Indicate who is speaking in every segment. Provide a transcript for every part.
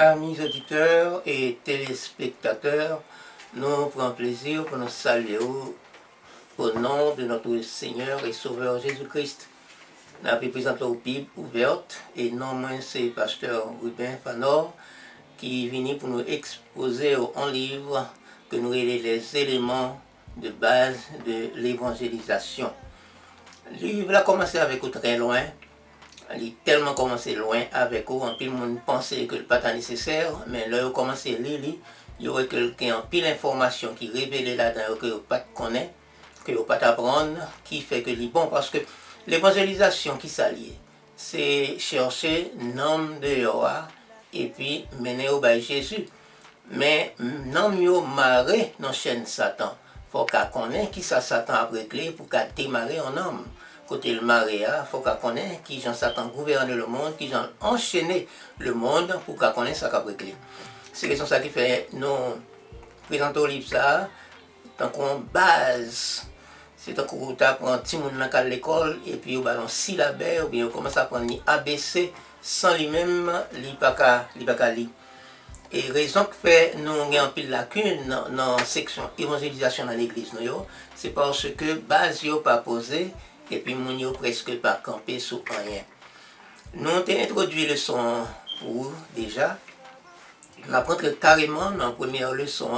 Speaker 1: Amis auditeurs et téléspectateurs, nous prenons plaisir pour nous saluer au nom de notre Seigneur et Sauveur Jésus-Christ. Nous avons présenté aux Bibles ouvertes et non moins c'est pasteur Ruben Fanor qui vient pour nous exposer un livre que nous relève les éléments de base de l'évangélisation. Le livre a commencé avec très loin. Il a tellement commencé loin avec eux, en pile monde pensait que le pas nécessaire, mais là il commencé à lire, il y aurait quelqu'un en pile d'informations qui révélait là-dedans que vous pas connaît, que vous pas apprendre, qui fait que c'est bon parce que l'évangélisation qui s'allie, c'est chercher nom de Yahweh et puis mener au bail Jésus. Mais nom yo maré dans chaîne Satan. Faut qu'on connaisse qui ça Satan a réglé pour qu'à démarrer en homme. Côté le maréa, il faut qu'on connaisse qui Jean Satan gouverne le monde, qui Jean enchaîné le monde pour qu'on connaisse ça qu'a réglé. C'est ça qui fait nous présenter au livre ça, tant qu'on base. C'est tant qu'on apprend petit monde dans l'école et puis on balance syllabes ou bien on commence à apprendre ABC sans lui-même li pas qu'à lire. Et raison que fait nous avons un peu de lacune dans la section évangélisation dans l'église, c'est parce que base n'est pas posée et puis nous n'avons presque pas campé sur rien. Nous avons introduit le leçon pour vous déjà. On apprend carrément dans la première leçon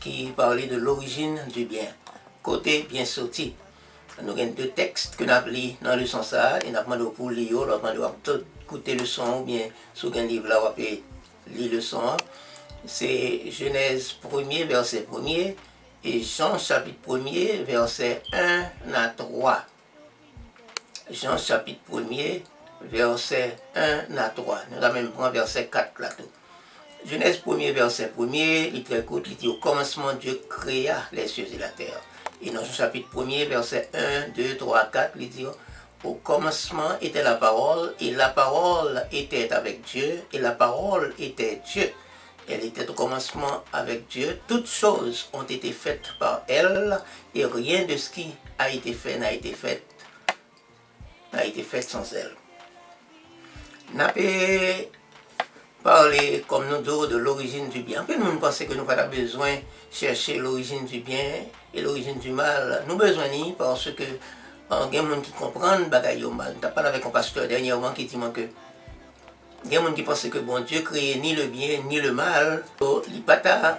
Speaker 1: qui parlait de l'origine du bien. Côté bien sorti. Nous avons deux textes que nous avons lus dans le leçon ça et nous avons demandé pour lire, nous avons demandé pour écouter le son ou bien sur un livre là, on peut lire le son. C'est Genèse 1er, verset 1er et Jean chapitre 1er, verset 1 à 3. Jean chapitre 1er, verset 1 à 3. Nous avons même pris verset 4 là tout. Genèse 1er, verset 1er, il très court, il dit au commencement Dieu créa les cieux et la terre. Et dans Jean chapitre 1er, verset 1, 2, 3, 4, il dit au commencement était la parole, et la parole était avec Dieu, et la parole était Dieu. Elle était au commencement avec Dieu. Toutes choses ont été faites par elle, et rien de ce qui a été fait n'a été fait sans elle. Nous avons parlé, comme nous disons, de l'origine du bien. Peu de monde pense que nous n'avons pas besoin de chercher l'origine du bien et l'origine du mal. Nous avons besoin de parce que il y a des gens qui comprennent le bagage mal. Je parlé avec un pasteur dernièrement qui dit que il y a des gens qui pensent que bon Dieu crée ni le bien ni le mal. Il n'y a pas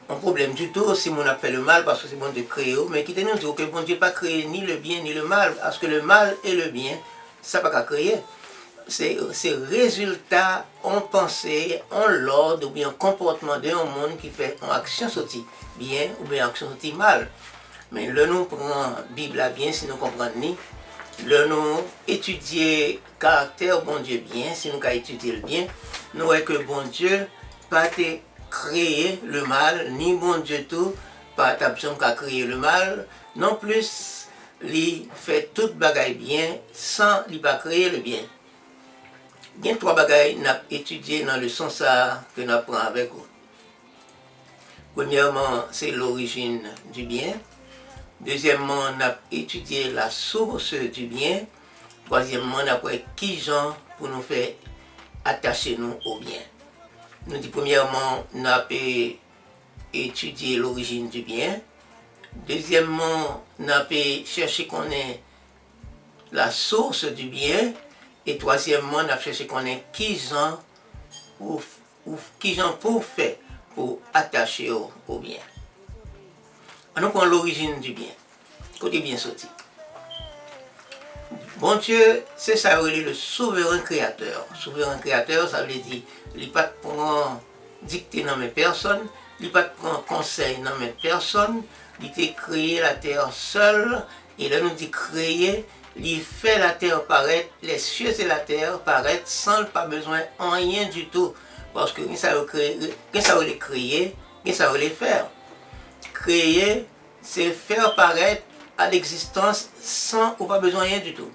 Speaker 1: un problème du tout si on a fait le mal parce que c'est bon Dieu créé. Mais qui nous dit que bon Dieu n'a pas créé ni le bien ni le mal. Parce que le mal et le bien, ça n'a pas créé. C'est résultat en pensée, en l'ordre ou bien en comportement d'un monde qui fait une action sortie bien ou bien une action sortie mal. Mais le nous prend la Bible à bien si nous comprenons. Le nous étudier le caractère bon Dieu bien, si nous étudier le bien, nous voyons que bon Dieu pas créé le mal, ni bon Dieu tout, pas besoin qu'à créer le mal, non plus, il fait toute bagaille bien sans il pas créer le bien. Il y a trois bagailles qu'on a étudiées dans le sens que nous apprenons avec vous. Premièrement, c'est l'origine du bien. Deuxièmement, on a étudié la source du bien. Troisièmement, on a appris qui gens pour nous faire attacher nous au bien. Nous dit premièrement, on a étudié l'origine du bien. Deuxièmement, on a cherché qu'on ait la source du bien. Et troisièmement, on a cherché qu'on ait qui gens pour faire pour attacher au bien. On prend l'origine du bien. Côté bien sorti. Bon Dieu, c'est ça le souverain créateur. Souverain créateur, ça veut dire il ne pas prendre dicter dans mes personnes, il ne pas prendre conseil dans mes personnes, il a créé la terre seule, et là nous dit créer, il fait la terre paraître, les cieux et la terre paraître sans pas besoin de rien du tout. Parce que ça veut créer, ça veut les faire. Créer, c'est faire paraître à l'existence sans ou pas besoin de rien du tout.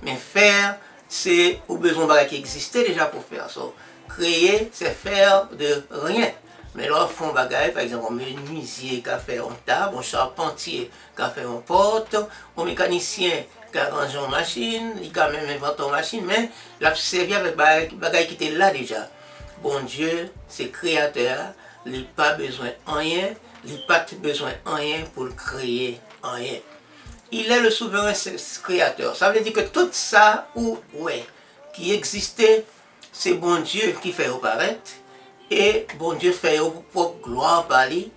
Speaker 1: Mais faire, c'est ou besoin de qui existait déjà pour faire ça. Créer, c'est faire de rien. Mais là, font bagaille, par exemple, un menuisier qui a fait une table, un charpentier qui a fait une porte, un mécanicien qui a rangé une machine, il a même inventé une machine, mais il a servi avec bagaille qui était là déjà. bon Dieu, c'est créateur, il n'a pas besoin de rien, il n'a pas besoin de rien pour créer rien. Il est le souverain créateur. Ça veut dire que tout ça, qui existait, c'est bon Dieu qui fait apparaître, et bon Dieu fait pour gloire par lui,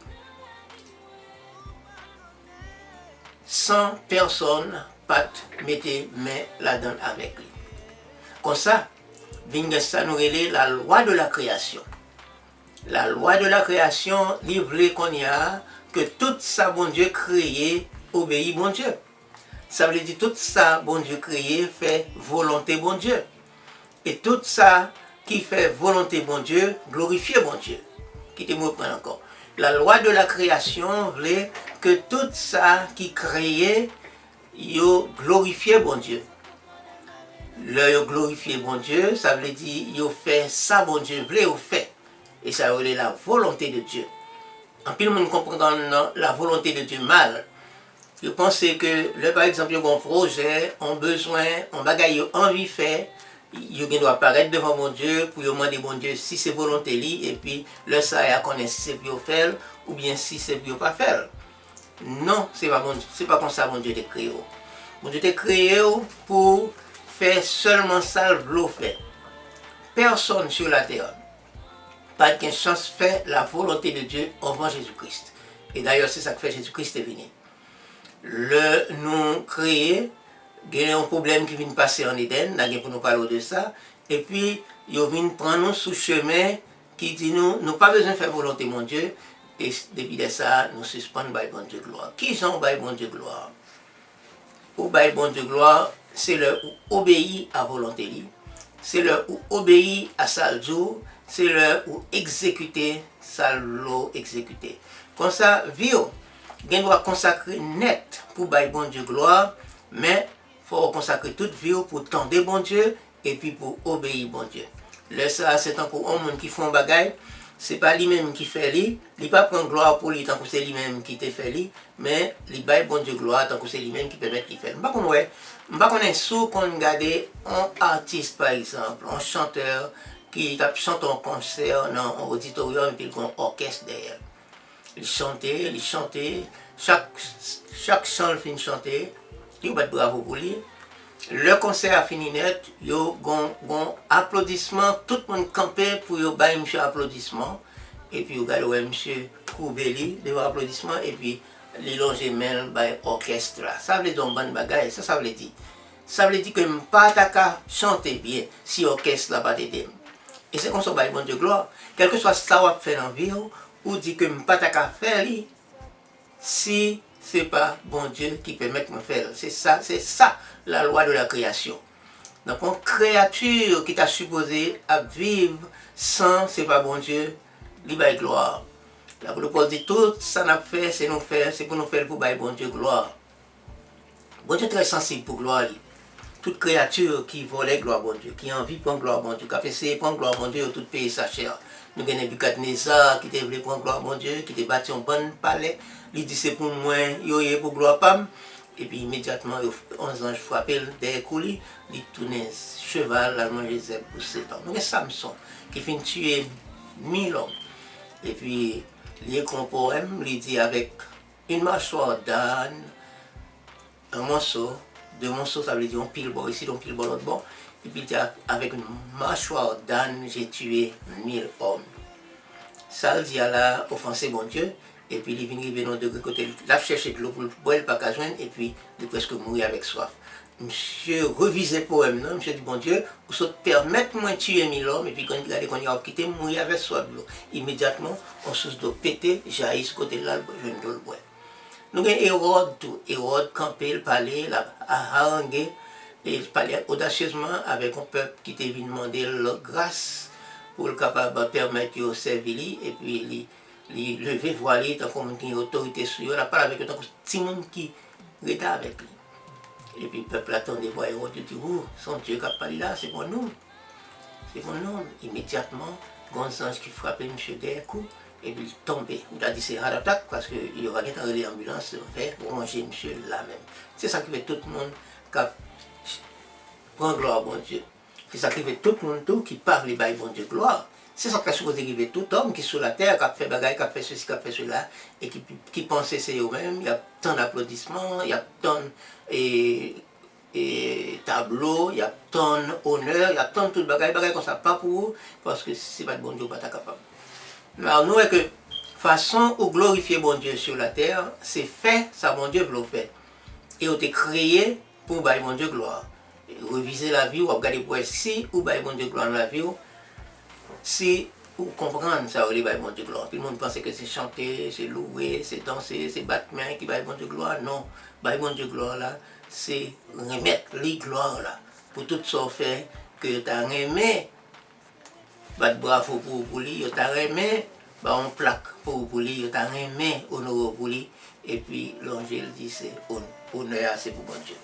Speaker 1: sans personne pas mettre main là-dedans avec lui. Comme ça, ça nous relève la loi de la création. La loi de la création livre qu'on y a que tout ça, bon Dieu créé, obéit bon Dieu. Ça veut dire tout ça, bon Dieu créé, fait volonté bon Dieu. Et tout ça qui fait volonté bon Dieu, glorifie bon Dieu. Qui te me prend encore. La loi de la création voulait que tout ça qui créait, yo glorifiait bon Dieu. Le glorifier bon Dieu, ça veut dire yo fait ça bon Dieu voulait au fait. Et ça veut dire la volonté de Dieu. En plus, le monde comprend la volonté de Dieu mal. Je pense que, par exemple, il y a un projet, un besoin, un bagage, envie de faire, il doit apparaître devant mon Dieu pour demander bon Dieu si c'est volonté li, et puis le ça à connaître si c'est pour faire ou bien si c'est pour pas faire. Non, c'est pas comme ça mon Dieu t'a créé. Mon Dieu t'a créé pour faire seulement ça le fait. Personne sur la terre pas de chance fait la volonté de Dieu avant Jésus-Christ. Et d'ailleurs, c'est ça que fait Jésus-Christ est venu. Nous créer, il y a un problème qui vient passer en Éden, pour nous parler de ça, et puis ils viennent prendre nous sous chemin qui dit nous pas besoin de faire volonté mon Dieu, et depuis ça, nous suspendons bon Dieu gloire. Qui sont bon Dieu gloire? Ou bon Dieu gloire, c'est le où obéit à volonté, c'est le où obéit à sa jour, c'est le où exécuter sa loi exécuter. Comme ça, vio. On doit consacrer net pour bon Dieu gloire, mais il faut consacrer toute vie pour tendre bon Dieu et puis pour obéir bon Dieu. Là, ça, c'est encore un monde qui fait un bagage, c'est pas lui-même qui fait lui, il pas prendre gloire pour lui tant que c'est lui-même qui te fait lui, mais il baille bon Dieu gloire tant que c'est lui-même qui permet de faire. Je ne sais pas sous qu'on regarde un artiste par exemple, un chanteur qui chante un concert dans un auditorium et puis un orchestre derrière. Il chantait, chaque chant fin chanter, il va bravo pour lui. Le concert a fini net, il y a un applaudissement, tout le monde campait pour y bailler monsieur applaudissement. Et puis, il y a monsieur Koubeli devant applaudissement, et puis, il longe même par l'orchestre. Ça veut dire un bon bagage, ça veut dire. Ça veut dire que je ne peux pas chanter bien si l'orchestre n'a pas d'aider. Et c'est comme ça, bon Dieu gloire. Quel que soit ça qu'on fait dans la vie, ou dit que je ne peux pas faire si ce n'est pas bon Dieu qui permet de me faire. C'est ça la loi de la création. Donc une créature qui t'a supposé à vivre sans, c'est pas bon Dieu, libre gloire. La Paul dit tout ça n'a fait, c'est pour nous faire pour bon Dieu gloire. Bon Dieu est très sensible pour gloire. Toute créature qui volait gloire bon Dieu, qui a envie de prendre gloire bon Dieu, qui a essayé de prendre gloire bon Dieu, tout pays sa chair. Nous avons Nebuchadnezzar qui voulait prendre gloire bon Dieu, qui a bâti un bon palais. Il dit c'est pour moi, il pour gloire pam. Et puis immédiatement, 11 anges frappés derrière coulis, il tournait cheval, à manger zèbre pour 7 ans. Nous avons Samson qui finit tuer 1000 hommes. Et puis, il y a un poème, il dit avec une mâchoire d'âne, un morceau, deux morceaux, ça veut dire un pile bord ici, un pile bord l'autre bord. Et puis, avec une mâchoire d'âne, j'ai tué 1000 hommes. Ça, il dit à la offensé bon Dieu. Et puis il vient arriver dans deux côtés, il a cherché de l'eau pour boire, pas qu'à joindre, et puis il est presque mourir avec soif. Monsieur revisait le poème, non? Monsieur dit bon Dieu, vous saute permettre moi de tuer 1000 hommes, et puis quand il a dit qu'on a quitté, mourir avec soif de l'eau. Immédiatement, on source d'eau pété, jaillit ce côté-là, je ne dois le boire. Nous avons Hérode, tout. Hérode campé, le palais, a harangué, et il parlait audacieusement avec un peuple qui était venu demander leur grâce pour le capable permettre de servir, et puis il lever voilé, tant qu'on a une autorité sur lui, on a parlé avec eux, tant que petit monde qui était avec lui. Et puis le peuple attendait voir Hérode, il dit, son Dieu qui a parlé là, c'est mon nom. C'est mon nom. Immédiatement, un ange qui frappait M. derrière coup, et puis il tombait. Il a dit c'est heart attack parce qu'il y aura des ambulances faire ranger M. là même. C'est ça qui fait tout le monde qui prend gloire à bon Dieu. C'est ça qui fait tout le monde qui parle les bails bon Dieu gloire. C'est ça qui a supposé arriver tout homme qui est sur la terre, qui a fait bagaille, qui a fait ceci, qui a fait cela, et qui pensait c'est eux-mêmes. Il y a tant d'applaudissements, il y a tant et tableaux, il y a tant d'honneur, il y a tant de bagaille comme ça, pas pour vous, parce que c'est pas de bon Dieu, pas capable. Mais alors nous, est que façon où glorifier bon Dieu sur la terre, c'est fait, ça bon Dieu veut faire. Et on été créé pour bailler mon Dieu gloire. Reviser la vie, ou regarder pour si, ou bailler mon Dieu gloire dans la vie, si vous comprenez ça, vous bailler mon Dieu gloire. Tout le monde pense que c'est chanter, c'est louer, c'est danser, c'est battre main qui bailler mon Dieu gloire. Non, bailler mon Dieu gloire là, c'est remettre les gloires là. Pour tout ça fait que tu as aimé, battre bravo pour lui, tu as aimé, bah on plaque pour lui, tu as aimé, honorer pour lui. Et puis l'Angile dit c'est honneur, c'est pour bon Dieu.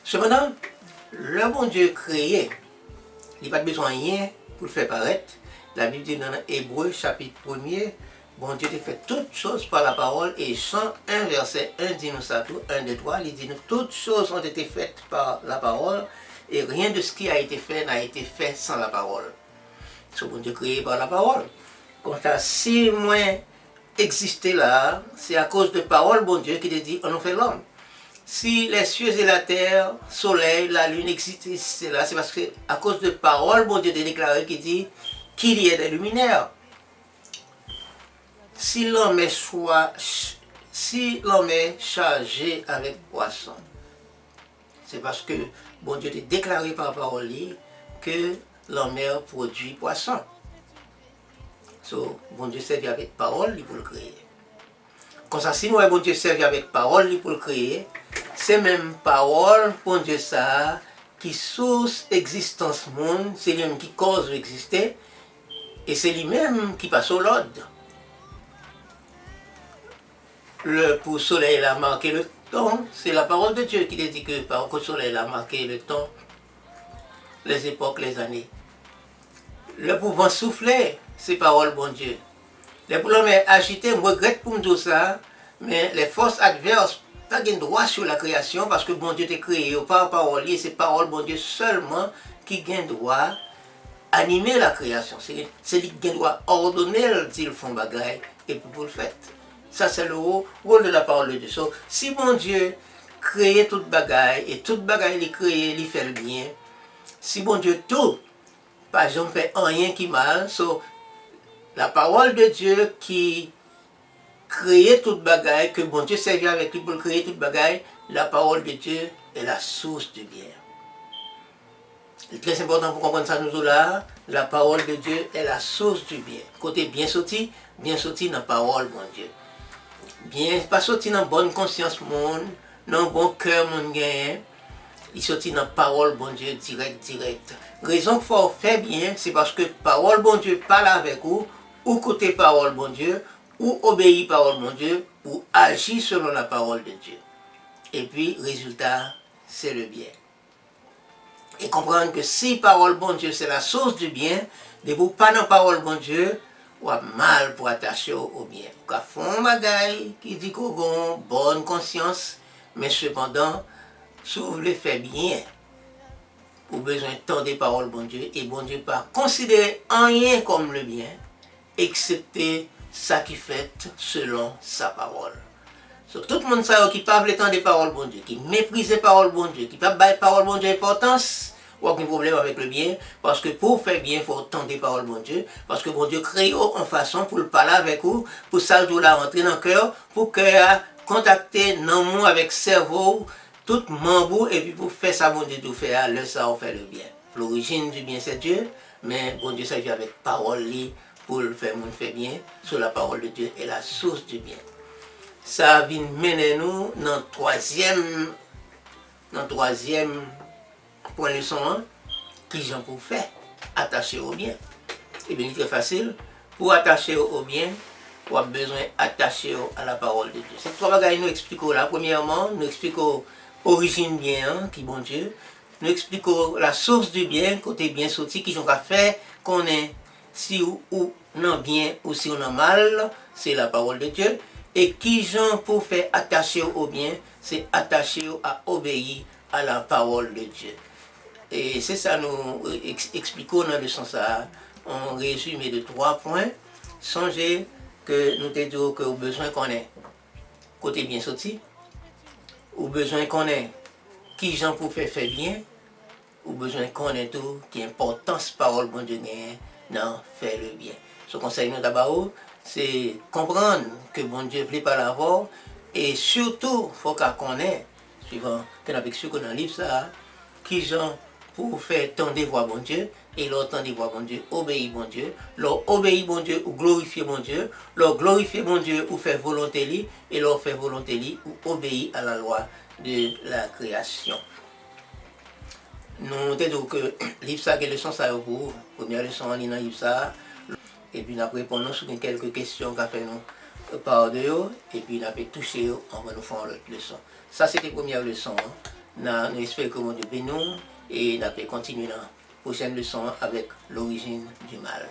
Speaker 1: Cependant, le bon Dieu créé, il n'y a pas besoin de rien pour le faire paraître. La Bible dit dans Hébreu chapitre 1er, bon Dieu a fait toutes choses par la parole, et Jean 1 verset 1 dit nous ça tout, 1, 2, 3, il dit nous toutes choses ont été faites par la parole, et rien de ce qui a été fait n'a été fait sans la parole. Ce bon Dieu créé par la parole. Quant à si moins exister là, c'est à cause de parole, bon Dieu, qui te dit on en fait l'homme. Si les cieux et la terre, le soleil, la lune existent là, c'est parce que à cause de parole, bon Dieu a déclaré qui dit qu'il y ait des luminaires. Si l'homme est chargé avec poisson, c'est parce que bon Dieu a déclaré par parole que la mer produit poisson. So, bon Dieu servi avec parole pour le créer. Comme ça, si nous, bon Dieu servi avec parole pour le créer, c'est même parole, bon Dieu, ça, qui source existence monde, c'est lui-même qui cause l'exister, et c'est lui-même qui passe au l'ordre. Pour le soleil, il a marqué le temps, c'est la parole de Dieu qui dit que le soleil a marqué le temps, les époques, les années. Le pouvoir souffler, c'est parole, bon Dieu. Les problèmes est agité, je regrette pour me dire ça, mais les forces adverses n'ont pas droit sur la création parce que bon Dieu t'a créé par parole, et c'est parole, bon Dieu seulement qui a droit animer la création. C'est lui qui a droit ordonner le dire font bagaille et puis pour le fait. Ça c'est le rôle de la parole de Dieu. So, si bon Dieu crée toute bagaille et toute bagaille il crée, il fait le bien, si bon Dieu tout, par exemple, fait rien qui mal, so, la parole de Dieu qui crée toute bagaille, que bon Dieu servait avec lui pour créer toute bagaille, la parole de Dieu est la source du bien. C'est très important pour comprendre ça nous là, la parole de Dieu est la source du bien. Côté bien sorti dans la parole, mon Dieu. Bien, pas sorti dans bonne conscience, monde, dans bon cœur, mon gain. Il sortit dans la parole, bon Dieu, direct. Raison pour faire bien, c'est parce que parole, bon Dieu, parle avec vous, ou côté parole, bon Dieu, ou obéir parole, bon Dieu, ou agir selon la parole de Dieu. Et puis, résultat, c'est le bien. Et comprendre que si parole, bon Dieu, c'est la source du bien, de vous pas dans parole, bon Dieu, ou a mal pour attacher au bien. Vous avez fait un bagaille qui dit qu'on a une bonne conscience, mais cependant, si vous voulez faire bien, vous avez besoin de temps des paroles, bon Dieu, et bon Dieu pas considérer rien comme le bien, excepté ça qui fait selon sa parole. So, tout le monde qui parle le temps des paroles, bon Dieu, qui méprise les paroles, bon Dieu, qui ne parle pas les paroles, bon Dieu, importance, ou aucun problème avec le bien, parce que pour faire bien, il faut tendre des paroles, bon Dieu, parce que bon Dieu crée en façon pour le parler avec vous, pour ça, le la rentrer dans le cœur, pour que contacter non moi avec cerveau, tout membre, et puis pour faire ça, bon Dieu, tout faire, le ça, on fait le bien. L'origine du bien, c'est Dieu, mais bon Dieu, ça vient avec parole, pour le faire, mon fait bien, sur la parole de Dieu est la source du bien. Ça vient mener nous dans le troisième point de leçon, qui j'en pour faire, attacher au bien. Et bien, c'est très facile, pour attacher au bien, on a besoin d'attacher à la parole de Dieu. Ces trois bagages nous expliquons là. Premièrement, nous expliquons l'origine bien, qui est bon Dieu. Nous expliquons la source du bien, côté bien sorti, qui j'en a fait, qu'on est si ou non bien ou si on a mal, c'est la parole de Dieu. Et qui j'en pour faire attacher au bien, c'est attacher à obéir à la parole de Dieu. Et c'est ça nous expliquons dans le sens ça. un résumé de 3 points. Songez que nous te disons que au besoin qu'on ait côté bien sorti, au besoin qu'on ait qui j'en pour faire bien, au besoin qu'on ait tout qui importance parole bon Dieu gagne dans faire le bien. Ce conseil nous d'abord, c'est comprendre que bon Dieu plaît par l'avoir et surtout faut qu'on ait suivant que nous avons dans le livre ça qui j'en pour faire tendre voix bon Dieu et leur tendre voix bon Dieu, obéir bon Dieu, leur obéir bon Dieu ou glorifier bon Dieu, leur glorifier bon Dieu ou faire volonté li et leur faire volonté li ou obéir à la loi de la création. Nous disons que livre ça quelle leçon ça pour première leçon en dans livre ça et puis nous répondons sur quelques questions qu'a fait nous par dehors et puis nous avons touché on va nous faire l'autre leçon. Ça c'était la première leçon. Nous espérons que mon Dieu bénisse et nous allons continuer dans la prochaine leçon avec l'origine du mal.